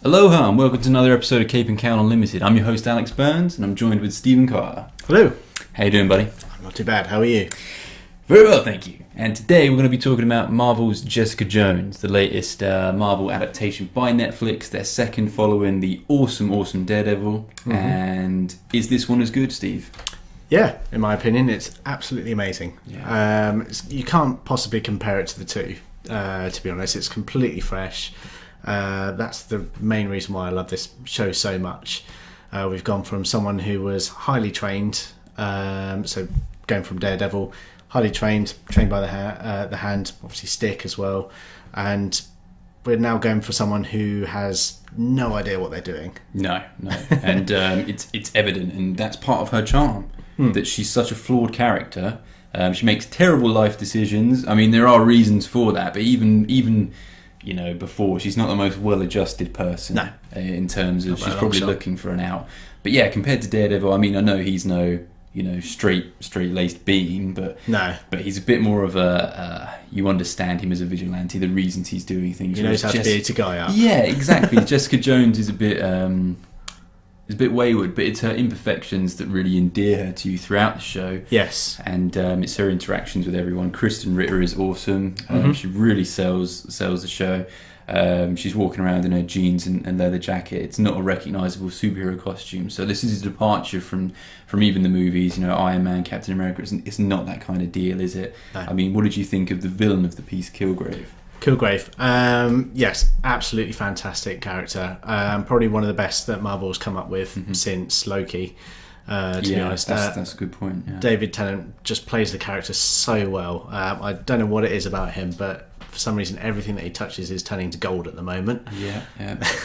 Aloha and welcome to another episode of Cape and Cowl Unlimited. I'm your host Alex Burns and I'm joined with Stephen Carter. Hello. How you doing, buddy? I'm not too bad. How are you? Very well, thank you. And today we're going to be talking about Marvel's Jessica Jones, the latest Marvel adaptation by Netflix, their second following the awesome Daredevil. Mm-hmm. And is this one as good, Steve? Yeah, in my opinion, it's absolutely amazing. Yeah. You can't possibly compare it to the two, to be honest. It's completely fresh. That's the main reason why I love this show so much. We've gone from someone who was highly trained, so going from Daredevil, highly trained by the hand, obviously stick as well, and we're now going for someone who has no idea what they're doing. No, and it's evident, and that's part of her charm, that she's such a flawed character. She makes terrible life decisions. I mean, there are reasons for that, but even you know, before, she's not the most well-adjusted person. No. In terms of, she's probably looking for an out. But yeah, compared to Daredevil, I mean, I know he's no, you know, straight-laced being, but he's a bit more of a, you understand him as a vigilante, the reasons he's doing things. He knows how to beat a guy up. Yeah, exactly. Jessica Jones is a bit wayward, but it's her imperfections that really endear her to you throughout the show. Yes. And it's her interactions with everyone. Kristen Ritter is awesome. She really sells the show. She's walking around in her jeans and leather jacket. It's not a recognisable superhero costume. So this is a departure from even the movies, you know, Iron Man, Captain America. It's not that kind of deal, is it? No. I mean, what did you think of the villain of the piece, Kilgrave? Yes, absolutely fantastic character. Probably one of the best that Marvel's come up with since Loki. To be honest, that's a good point. Yeah. David Tennant just plays the character so well. I don't know what it is about him, but for some reason, everything that he touches is turning to gold at the moment. Yeah.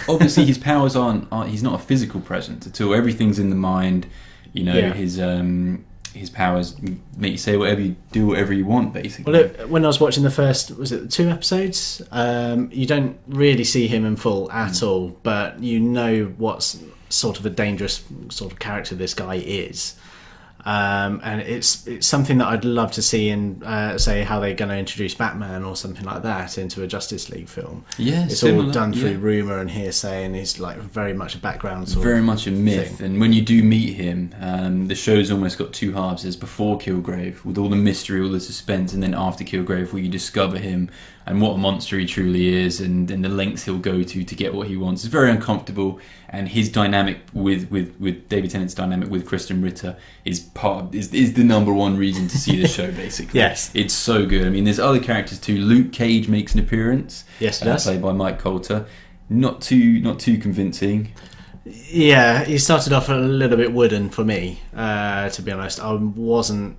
Obviously, his powers aren't. He's not a physical presence at all. Everything's in the mind. You know, his powers make you say whatever you do, whatever you want, basically. Well, when I was watching the first, was it the 2 episodes? You don't really see him in full at all, but you know what's sort of a dangerous sort of character this guy is. And it's something that I'd love to see in, say, how they're going to introduce Batman or something like that into a Justice League film. Yeah, it's all done through rumour and hearsay, and he's like very much a background sort very of much a myth thing. And when you do meet him, the show's almost got two halves. There's before Kilgrave, with all the mystery, all the suspense, and then after Kilgrave, where you discover him and what a monster he truly is, and the lengths he'll go to get what he wants. It's very uncomfortable, and his dynamic with David Tennant's dynamic with Kristen Ritter is the number one reason to see the show, basically. Yes. It's so good. I mean, there's other characters too. Luke Cage makes an appearance. Yes, he does. Played by Mike Colter. Not too convincing. Yeah, he started off a little bit wooden for me, to be honest. I wasn't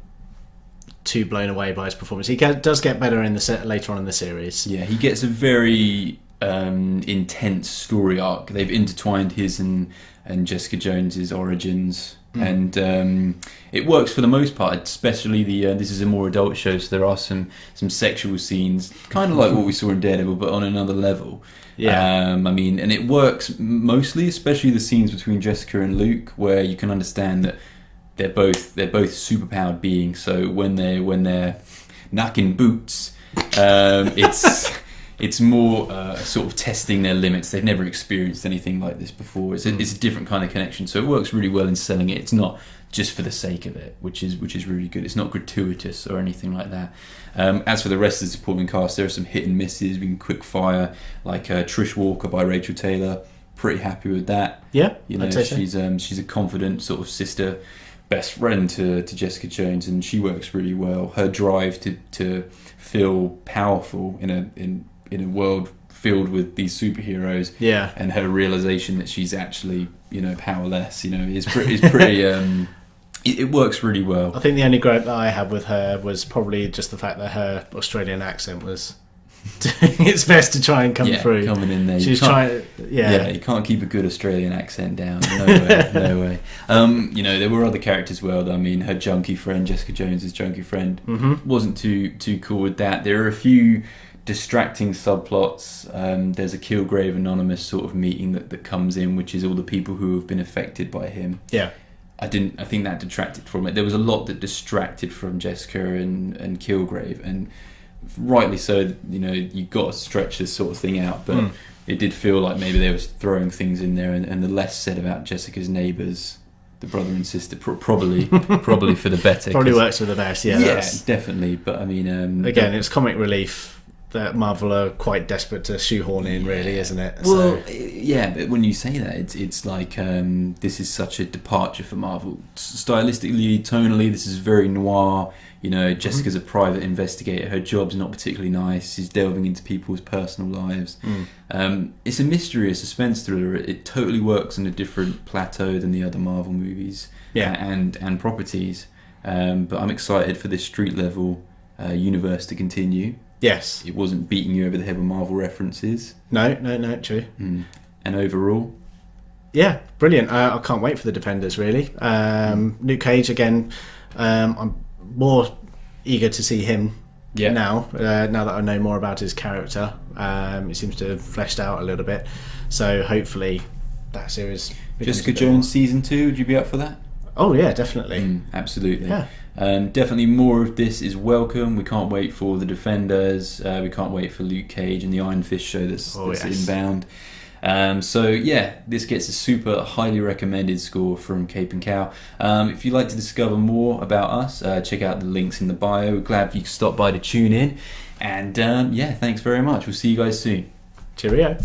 too blown away by his performance. He does get better later on in the series. Yeah, he gets a very intense story arc. They've intertwined his and Jessica Jones's origins, and it works for the most part. Especially this is a more adult show, so there are some sexual scenes, kind of like what we saw in Daredevil, but on another level. Yeah, I mean, and it works mostly, especially the scenes between Jessica and Luke, where you can understand that they're both superpowered beings. So when they're knocking boots, it's more sort of testing their limits. They've never experienced anything like this before. It's a different kind of connection. So it works really well in selling it. It's not just for the sake of it, which is really good. It's not gratuitous or anything like that. As for the rest of the supporting cast, there are some hit and misses. We can quick fire, like Trish Walker by Rachel Taylor. Pretty happy with that. Yeah, you know, she's a confident sort of sister, best friend to Jessica Jones, and she works really well. Her drive to feel powerful in a world filled with these superheroes, and her realization that she's actually, you know, powerless, you know, is pretty. It works really well. I think the only gripe that I had with her was probably just the fact that her Australian accent was doing its best to try and come through. Coming in there. She's trying. Yeah, you can't keep a good Australian accent down. No way. You know, there were other characters as well. Though. I mean, her junkie friend, Jessica Jones's junkie friend, wasn't too cool with that. There are a few distracting subplots. There's a Kilgrave Anonymous sort of meeting that comes in, which is all the people who have been affected by him. Yeah. I think that detracted from it. There was a lot that distracted from Jessica and Kilgrave, and rightly so. You know, you got to stretch this sort of thing out, but it did feel like maybe they was throwing things in there, and the less said about Jessica's neighbours, the brother and sister, probably for the better. Probably works for the best. Yeah, definitely. But I mean, again, it's comic relief that Marvel are quite desperate to shoehorn in, really, isn't it? Well, yeah, but when you say that, it's like this is such a departure for Marvel. Stylistically, tonally, this is very noir. You know, Jessica's a private investigator. Her job's not particularly nice. She's delving into people's personal lives. It's a mystery, a suspense thriller. It totally works on a different plateau than the other Marvel movies and properties. But I'm excited for this street level universe to continue. Yes. It wasn't beating you over the head with Marvel references. No, true. And overall? Yeah, brilliant. I can't wait for the Defenders, really. Luke Cage, again, I'm more eager to see him now that I know more about his character. It seems to have fleshed out a little bit. So hopefully that series... Jessica Jones Season 2, would you be up for that? Oh, yeah, definitely. Absolutely. Yeah. Definitely more of this is welcome. We can't wait for the Defenders. We can't wait for Luke Cage and the Iron Fist show that's inbound. So yeah, this gets a super highly recommended score from Cape and Cowl. If you'd like to discover more about us, check out the links in the bio. We're glad you stopped by to tune in. And thanks very much. We'll see you guys soon. Cheerio.